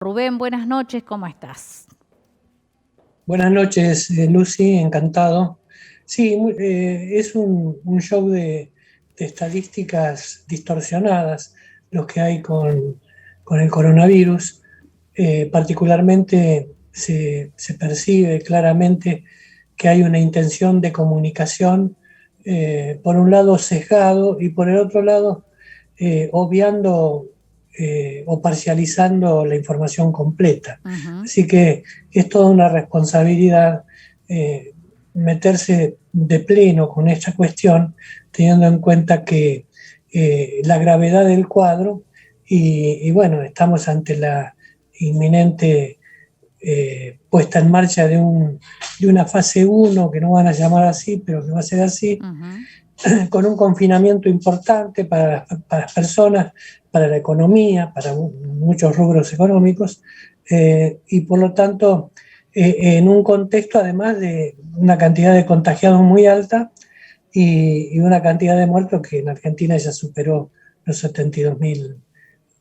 Rubén, buenas noches, ¿cómo estás? Buenas noches, Lucy, encantado. Sí, es un show de estadísticas distorsionadas los que hay con el coronavirus. Particularmente se percibe claramente que hay una intención de comunicación, por un lado sesgado y por el otro lado obviando o parcializando la información completa. Ujú. Así que es toda una responsabilidad eh, meterse de pleno con esta cuestión, teniendo en cuenta que la gravedad del cuadro y bueno, estamos ante la inminente puesta en marcha de una fase uno que no van a llamar así, pero que va a ser así, Ujú. con un confinamiento importante para las personas, para la economía, para muchos rubros económicos, y por lo tanto, en un contexto además de una cantidad de contagiados muy alta y una cantidad de muertos que en Argentina ya superó los 72.000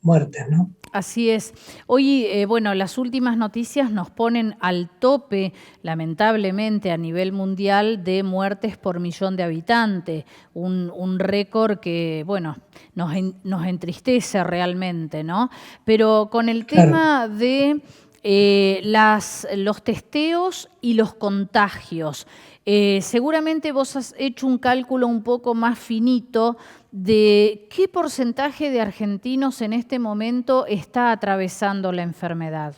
muertes, ¿no? Así es. Hoy, bueno, las últimas noticias nos ponen al tope, lamentablemente, a nivel mundial de muertes por millón de habitantes. Un récord que, bueno, nos entristece realmente, ¿no? Pero con el Claro. tema de los testeos y los contagios, seguramente vos has hecho un cálculo un poco más finito de qué porcentaje de argentinos en este momento está atravesando la enfermedad.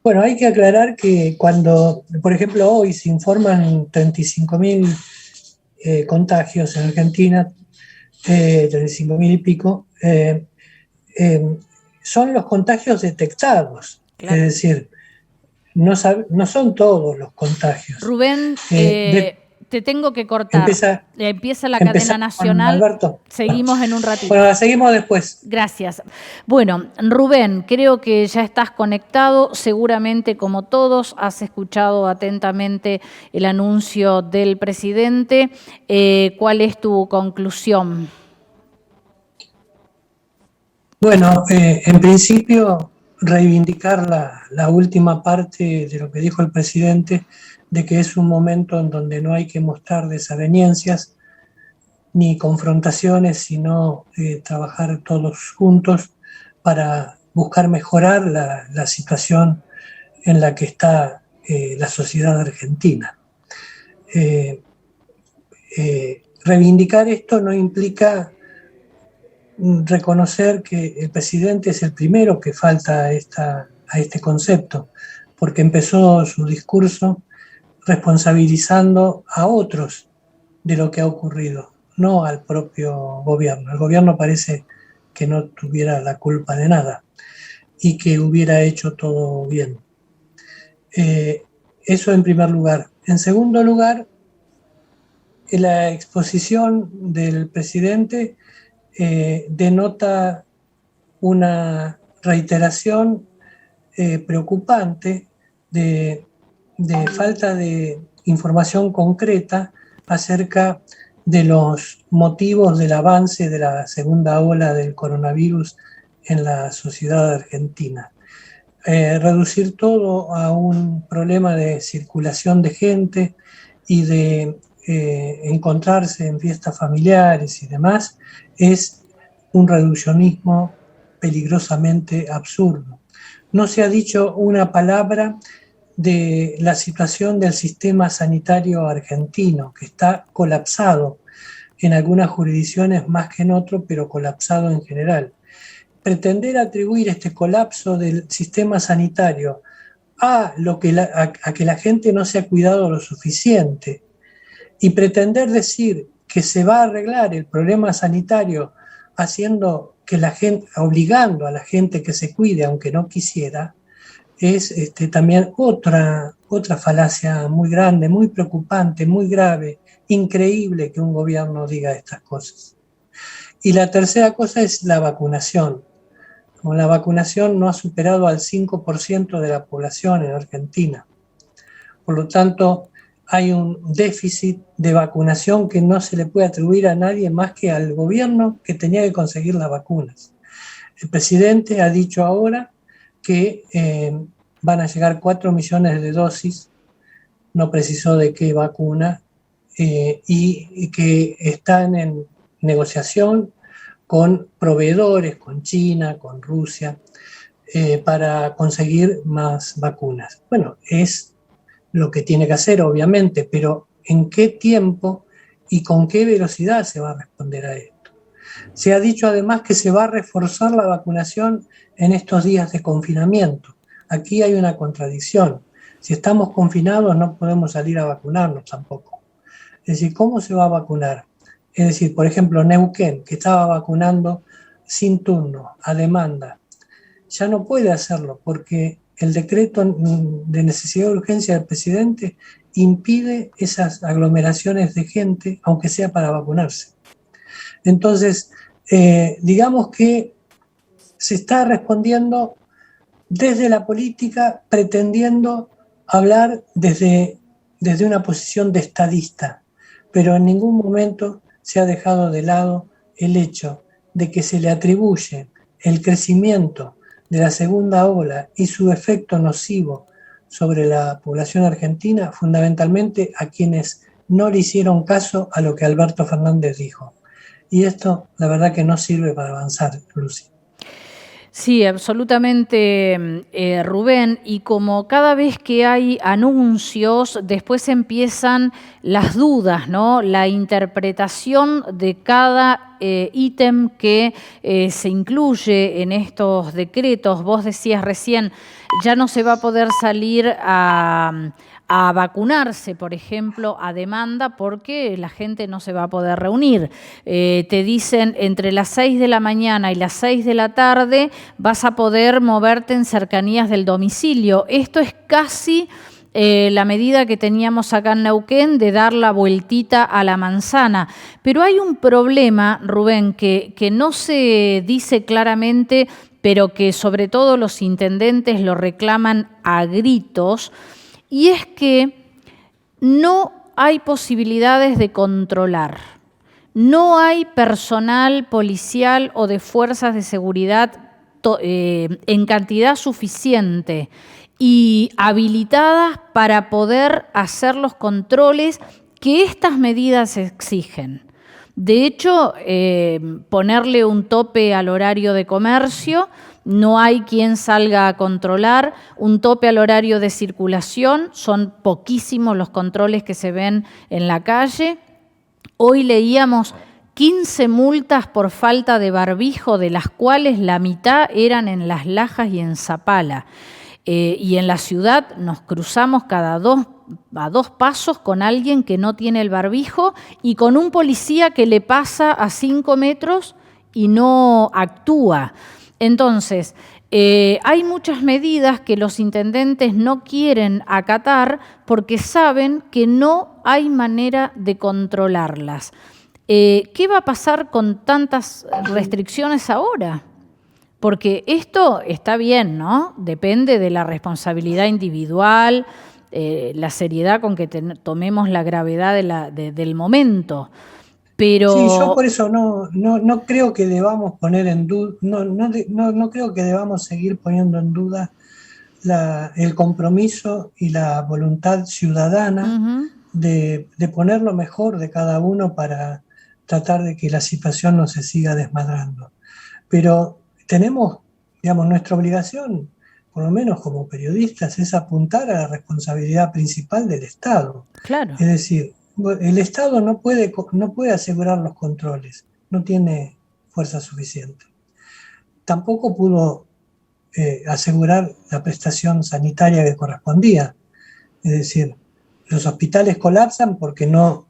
Bueno, hay que aclarar que cuando, por ejemplo, hoy se informan 35.000 contagios en Argentina, 35.000 y pico, eh, son los contagios detectados, es Claro. decir, no son todos los contagios. Rubén, De, te tengo que cortar. empieza, Empieza la cadena Empezamos con nacional. Alberto. Seguimos en un Bueno, ratito. seguimos después. Gracias. Bueno, Rubén, creo que ya estás conectado. Seguramente, como todos, has escuchado atentamente el anuncio del presidente. ¿Cuál es tu conclusión? Bueno, en principio, reivindicar la última parte de lo que dijo el presidente, de que es un momento en donde no hay que mostrar desavenencias ni confrontaciones, sino trabajar todos juntos para buscar mejorar la situación en la que está la sociedad argentina. Eh, Reivindicar esto no implica reconocer que el presidente es el primero que falta a este concepto, porque empezó su discurso responsabilizando a otros de lo que ha ocurrido, no al propio gobierno. El gobierno parece que no tuviera la culpa de nada y que hubiera hecho todo bien. Eh, Eso en primer lugar. En segundo lugar, la exposición del presidente denota una reiteración preocupante de, de falta de información concreta acerca de los motivos del avance de la segunda ola del coronavirus en la sociedad argentina. Reducir todo a un problema de circulación de gente y de encontrarse en fiestas familiares y demás es un reduccionismo peligrosamente absurdo. No se ha dicho una palabra de la situación del sistema sanitario argentino, que está colapsado en algunas jurisdicciones más que en otras, pero colapsado en general. Pretender atribuir este colapso del sistema sanitario a que la gente no se ha cuidado lo suficiente y pretender decir que se va a arreglar el problema sanitario haciendo que la gente, obligando a la gente que se cuide aunque no quisiera, es también otra falacia muy grande, muy preocupante, muy grave, increíble que un gobierno diga estas cosas. Y la tercera cosa es la vacunación. Como la vacunación no ha superado al 5% de la población en Argentina. Por lo tanto, hay un déficit de vacunación que no se le puede atribuir a nadie más que al gobierno que tenía que conseguir las vacunas. El presidente ha dicho ahora que van a llegar 4 millones de dosis, no precisó de qué vacuna, y que están en negociación con proveedores, con China, con Rusia, para conseguir más vacunas. Bueno, es lo que tiene que hacer, obviamente, pero ¿en qué tiempo y con qué velocidad se va a responder a esto? Se ha dicho además que se va a reforzar la vacunación en estos días de confinamiento. Aquí hay una contradicción. Si estamos confinados no podemos salir a vacunarnos tampoco. Es decir, ¿cómo se va a vacunar? Es decir, por ejemplo, Neuquén, que estaba vacunando sin turno, a demanda, ya no puede hacerlo porque el decreto de necesidad de urgencia del presidente impide esas aglomeraciones de gente, aunque sea para vacunarse. Entonces, digamos que se está respondiendo desde la política, pretendiendo hablar desde una posición de estadista, pero en ningún momento se ha dejado de lado el hecho de que se le atribuye el crecimiento de la segunda ola y su efecto nocivo sobre la población argentina, fundamentalmente a quienes no le hicieron caso a lo que Alberto Fernández dijo. Y esto, la verdad que no sirve para avanzar, Lucy. Sí, absolutamente, Rubén. Y como cada vez que hay anuncios, después empiezan las dudas, ¿no? La interpretación de cada ítem que se incluye en estos decretos. Vos decías recién, ya no se va a poder salir a vacunarse, por ejemplo, a demanda, porque la gente no se va a poder reunir. Te dicen entre las 6 de la mañana y las 6 de la tarde vas a poder moverte en cercanías del domicilio. Esto es casi la medida que teníamos acá en Neuquén de dar la vueltita a la manzana. Pero hay un problema, Rubén, que no se dice claramente, pero que sobre todo los intendentes lo reclaman a gritos, y es que no hay posibilidades de controlar. No hay personal policial o de fuerzas de seguridad en cantidad suficiente y habilitadas para poder hacer los controles que estas medidas exigen. De hecho, ponerle un tope al horario de comercio, no hay quien salga a controlar, un tope al horario de circulación, son poquísimos los controles que se ven en la calle. Hoy leíamos 15 multas por falta de barbijo, de las cuales la mitad eran en Las Lajas y en Zapala. Y en la ciudad nos cruzamos a dos pasos con alguien que no tiene el barbijo y con un policía que le pasa a 5 metros y no actúa. Entonces, hay muchas medidas que los intendentes no quieren acatar porque saben que no hay manera de controlarlas. ¿Qué va a pasar con tantas restricciones ahora? Porque esto está bien, ¿no? Depende de la responsabilidad individual, la seriedad con que tomemos la gravedad del momento. Pero sí, yo por eso no creo que debamos poner en duda, no creo que debamos seguir poniendo en duda el compromiso y la voluntad ciudadana de poner lo mejor de cada uno para tratar de que la situación no se siga desmadrando. Pero tenemos, digamos, nuestra obligación, por lo menos como periodistas, es apuntar a la responsabilidad principal del Estado. Claro. Es decir, el Estado no puede asegurar los controles, no tiene fuerza suficiente. Tampoco pudo asegurar la prestación sanitaria que correspondía. Es decir, los hospitales colapsan porque no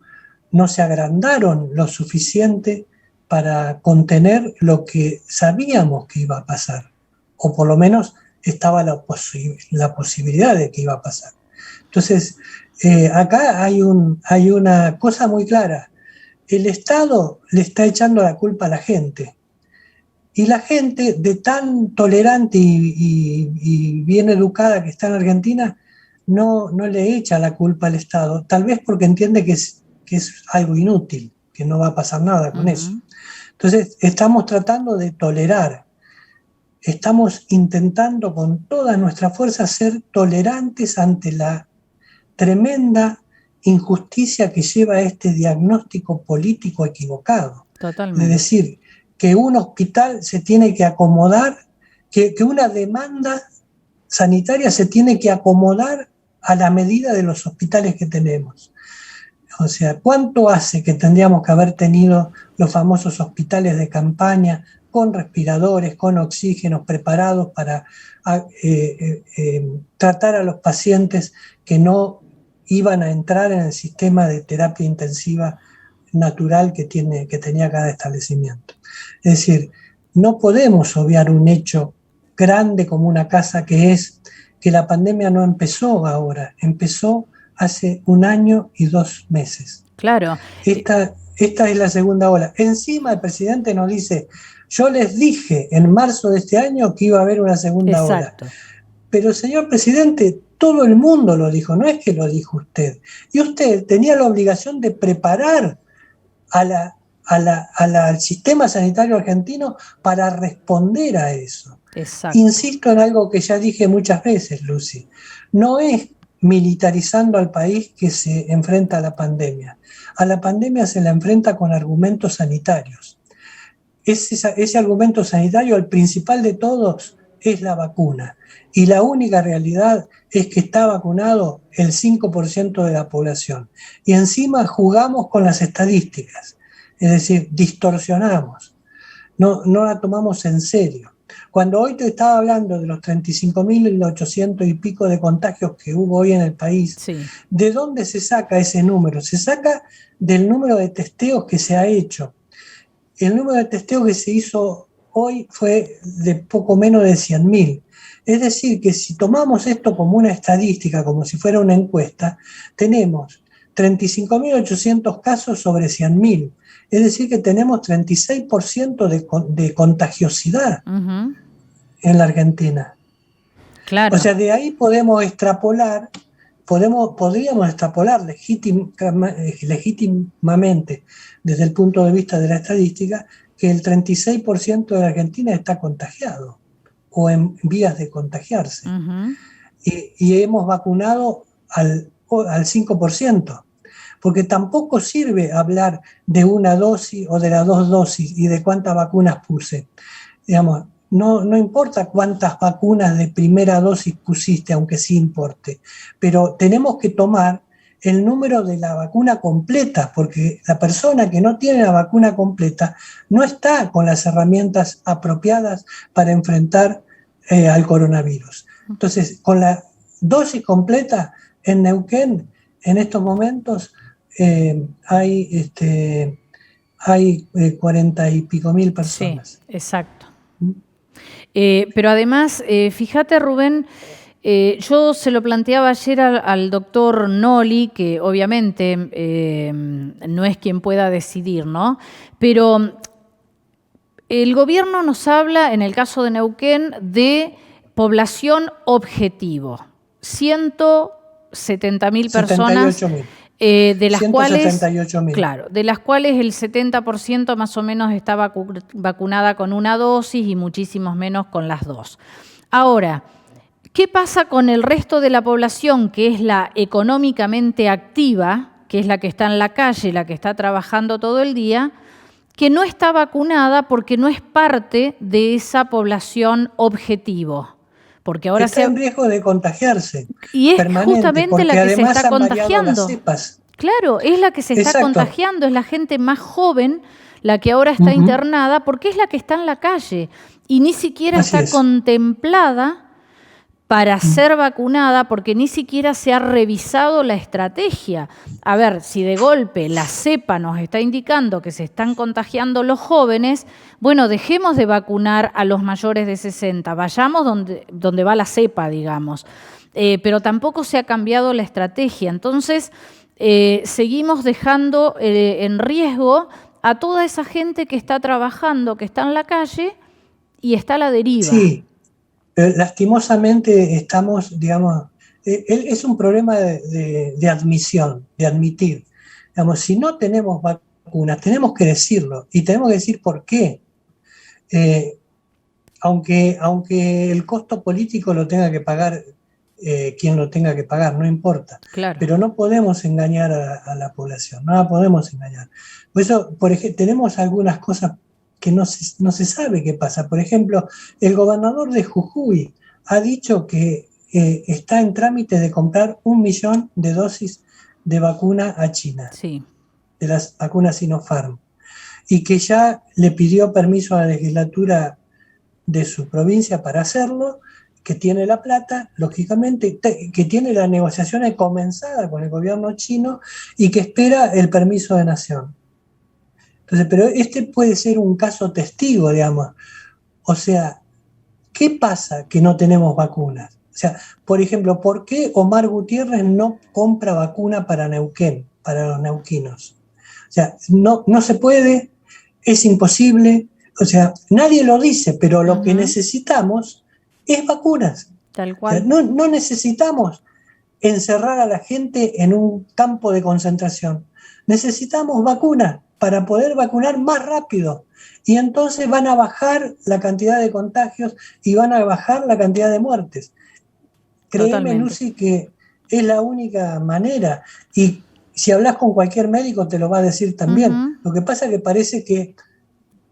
se agrandaron lo suficiente para contener lo que sabíamos que iba a pasar, o por lo menos estaba la posibilidad de que iba a pasar. Entonces, acá hay una cosa muy clara. El Estado le está echando la culpa a la gente. Y la gente, de tan tolerante y bien educada que está en Argentina, no le echa la culpa al Estado, tal vez porque entiende que es algo inútil, que no va a pasar nada con eso. Entonces, estamos tratando de tolerar. estamos intentando con toda nuestra fuerza ser tolerantes ante la tremenda injusticia que lleva a este diagnóstico político equivocado. Totalmente. Es decir, que un hospital se tiene que acomodar, que una demanda sanitaria se tiene que acomodar a la medida de los hospitales que tenemos. O sea, ¿cuánto hace que tendríamos que haber tenido los famosos hospitales de campaña con respiradores, con oxígenos preparados para tratar a los pacientes que no iban a entrar en el sistema de terapia intensiva natural que tenía cada establecimiento? Es decir, no podemos obviar un hecho grande como una casa, que es que la pandemia no empezó ahora, empezó hace 1 año y 2 meses. Claro. Esta es la segunda ola. Encima el presidente nos dice, yo les dije en marzo de este año que iba a haber una segunda ola. Pero señor presidente, todo el mundo lo dijo, no es que lo dijo usted. Y usted tenía la obligación de preparar al sistema sanitario argentino para responder a eso. Exacto. Insisto en algo que ya dije muchas veces, Lucy. No es militarizando al país que se enfrenta a la pandemia. A la pandemia se la enfrenta con argumentos sanitarios. Ese argumento sanitario, el principal de todos, es la vacuna. Y la única realidad es que está vacunado el 5% de la población. Y encima jugamos con las estadísticas. Es decir, distorsionamos. No la tomamos en serio. Cuando hoy te estaba hablando de los 35.800 y pico de contagios que hubo hoy en el país, sí. ¿De dónde se saca ese número? Se saca del número de testeos que se ha hecho. El número de testeos que se hizo hoy fue de poco menos de 100.000. Es decir, que si tomamos esto como una estadística, como si fuera una encuesta, tenemos 35.800 casos sobre 100.000. Es decir, que tenemos 36% de contagiosidad en la Argentina. Claro. O sea, de ahí podemos extrapolar, podríamos extrapolar legítimamente, desde el punto de vista de la estadística, que el 36% de la Argentina está contagiado o en vías de contagiarse. Y hemos vacunado al 5%. Porque tampoco sirve hablar de una dosis o de las 2 dosis y de cuántas vacunas puse. Digamos, no importa cuántas vacunas de primera dosis pusiste, aunque sí importe, pero tenemos que tomar el número de la vacuna completa, porque la persona que no tiene la vacuna completa no está con las herramientas apropiadas para enfrentar al coronavirus. Entonces, con la dosis completa en Neuquén, en estos momentos, hay 40 y pico mil personas. Sí, exacto. Pero además, fíjate, Rubén, yo se lo planteaba ayer al doctor Noli, que obviamente no es quien pueda decidir, ¿no? Pero el gobierno nos habla, en el caso de Neuquén, de población objetivo. 170.000 personas. 78.000. De las cuales, claro, de las cuales el 70% más o menos está vacunada con una dosis y muchísimos menos con las 2. Ahora, ¿qué pasa con el resto de la población, que es la económicamente activa, que es la que está en la calle, la que está trabajando todo el día, que no está vacunada porque no es parte de esa población objetivo? Porque ahora está en riesgo de contagiarse. Y es justamente la que se está contagiando. Claro, es la que se está contagiando, es la gente más joven la que ahora está internada, porque es la que está en la calle y ni siquiera está contemplada para ser vacunada, porque ni siquiera se ha revisado la estrategia. A ver, si de golpe la cepa nos está indicando que se están contagiando los jóvenes, bueno, dejemos de vacunar a los mayores de 60, vayamos donde va la cepa, digamos. Pero tampoco se ha cambiado la estrategia. Entonces, seguimos dejando en riesgo a toda esa gente que está trabajando, que está en la calle y está a la deriva. Sí. Lastimosamente estamos, digamos, es un problema de admisión, de admitir. Digamos, si no tenemos vacunas, tenemos que decirlo y tenemos que decir por qué. aunque el costo político lo tenga que pagar quien lo tenga que pagar, no importa. Claro. Pero no podemos engañar a la población, no la podemos engañar. Por eso, por ejemplo, tenemos algunas cosas que no se sabe qué pasa. Por ejemplo, el gobernador de Jujuy ha dicho que está en trámite de comprar 1 millón de dosis de vacuna a China, sí, de las vacunas Sinopharm, y que ya le pidió permiso a la legislatura de su provincia para hacerlo, que tiene la plata, lógicamente, que tiene las negociaciones comenzadas con el gobierno chino y que espera el permiso de nación. Entonces, pero este puede ser un caso testigo, digamos. O sea, ¿qué pasa que no tenemos vacunas? O sea, por ejemplo, ¿por qué Omar Gutiérrez no compra vacuna para Neuquén, para los neuquinos? O sea, no se puede, es imposible. O sea, nadie lo dice, pero lo que necesitamos es vacunas. Tal cual. O sea, no necesitamos encerrar a la gente en un campo de concentración. Necesitamos vacunas para poder vacunar más rápido. Y entonces van a bajar la cantidad de contagios y van a bajar la cantidad de muertes. Créeme, Totalmente. Lucy, que es la única manera. Y si hablas con cualquier médico te lo va a decir también. Lo que pasa es que parece que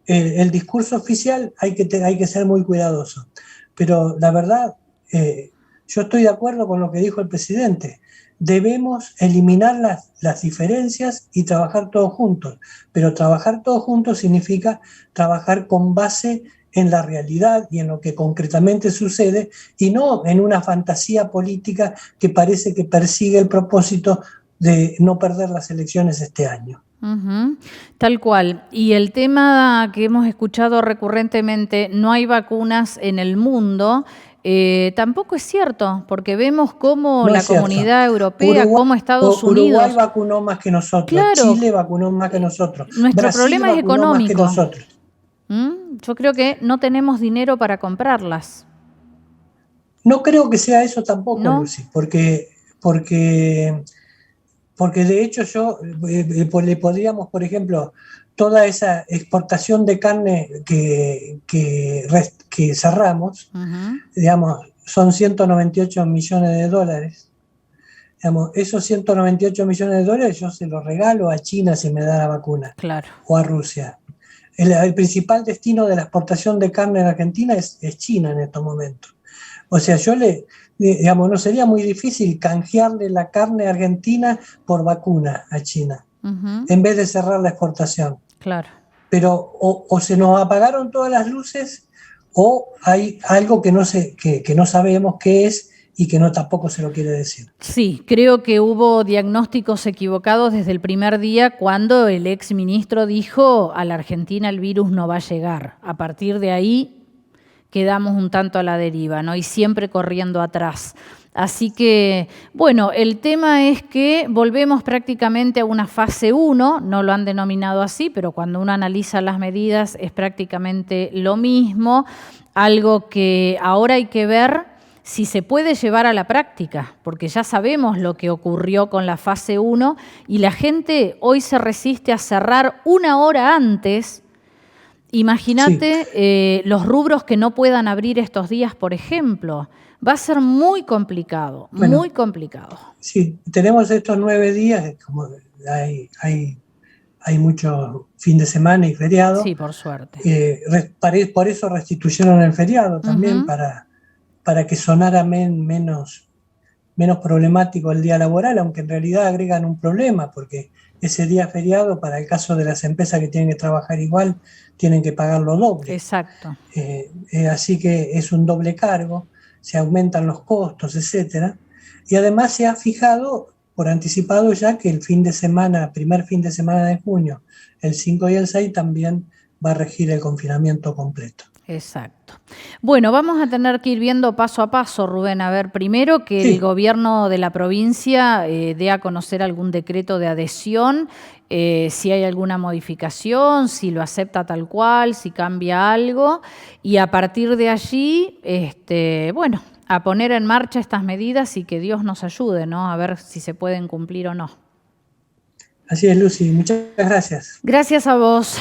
el discurso oficial hay que ser muy cuidadoso. Pero la verdad, yo estoy de acuerdo con lo que dijo el presidente. Debemos eliminar las diferencias y trabajar todos juntos. Pero trabajar todos juntos significa trabajar con base en la realidad y en lo que concretamente sucede, y no en una fantasía política que parece que persigue el propósito de no perder las elecciones este año. Tal cual. Y el tema que hemos escuchado recurrentemente, no hay vacunas en el mundo, tampoco es cierto, porque vemos cómo No la es cierto. comunidad europea, cómo Estados Unidos... Uruguay vacunó más que nosotros, Claro, Chile vacunó más que nosotros, nuestro Brasil problema es vacunó más que económico. nosotros. Yo creo que no tenemos dinero para comprarlas. No creo que sea eso tampoco, ¿No? Lucy, porque de hecho le podríamos, por ejemplo, toda esa exportación de carne que cerramos, digamos, son 198 millones de dólares. Digamos, esos 198 millones de dólares yo se los regalo a China si me da la vacuna, claro, o a Rusia. El principal destino de la exportación de carne en Argentina es China en estos momentos. O sea, digamos, no sería muy difícil canjearle la carne argentina por vacuna a China, en vez de cerrar la exportación. Claro. Pero o se nos apagaron todas las luces, o hay algo que no sabemos qué es y que tampoco se lo quiere decir. Sí, creo que hubo diagnósticos equivocados desde el primer día cuando el exministro dijo a la Argentina el virus no va a llegar. A partir de ahí quedamos un tanto a la deriva, ¿no? Y siempre corriendo atrás. Así que, bueno, el tema es que volvemos prácticamente a una fase 1, no lo han denominado así, pero cuando uno analiza las medidas es prácticamente lo mismo, algo que ahora hay que ver si se puede llevar a la práctica, porque ya sabemos lo que ocurrió con la fase 1 y la gente hoy se resiste a cerrar 1 hora antes. Imagínate los rubros que no puedan abrir estos días, por ejemplo. Va a ser muy complicado, bueno, muy complicado. Sí, tenemos estos 9 días, como hay mucho fin de semana y feriado. Sí, por suerte. Por eso restituyeron el feriado también, para que sonara menos problemático el día laboral, aunque en realidad agregan un problema, porque ese día feriado, para el caso de las empresas que tienen que trabajar igual, tienen que pagarlo doble. Exacto. Así que es un doble cargo, se aumentan los costos, etcétera. Y además se ha fijado por anticipado ya que el primer fin de semana de junio, el 5 y el 6, también va a regir el confinamiento completo. Exacto. Bueno, vamos a tener que ir viendo paso a paso, Rubén. A ver, primero que el gobierno de la provincia dé a conocer algún decreto de adhesión, si hay alguna modificación, si lo acepta tal cual, si cambia algo, y a partir de allí, bueno, a poner en marcha estas medidas y que Dios nos ayude, ¿no? A ver si se pueden cumplir o no. Así es, Lucy. Muchas gracias. Gracias a vos.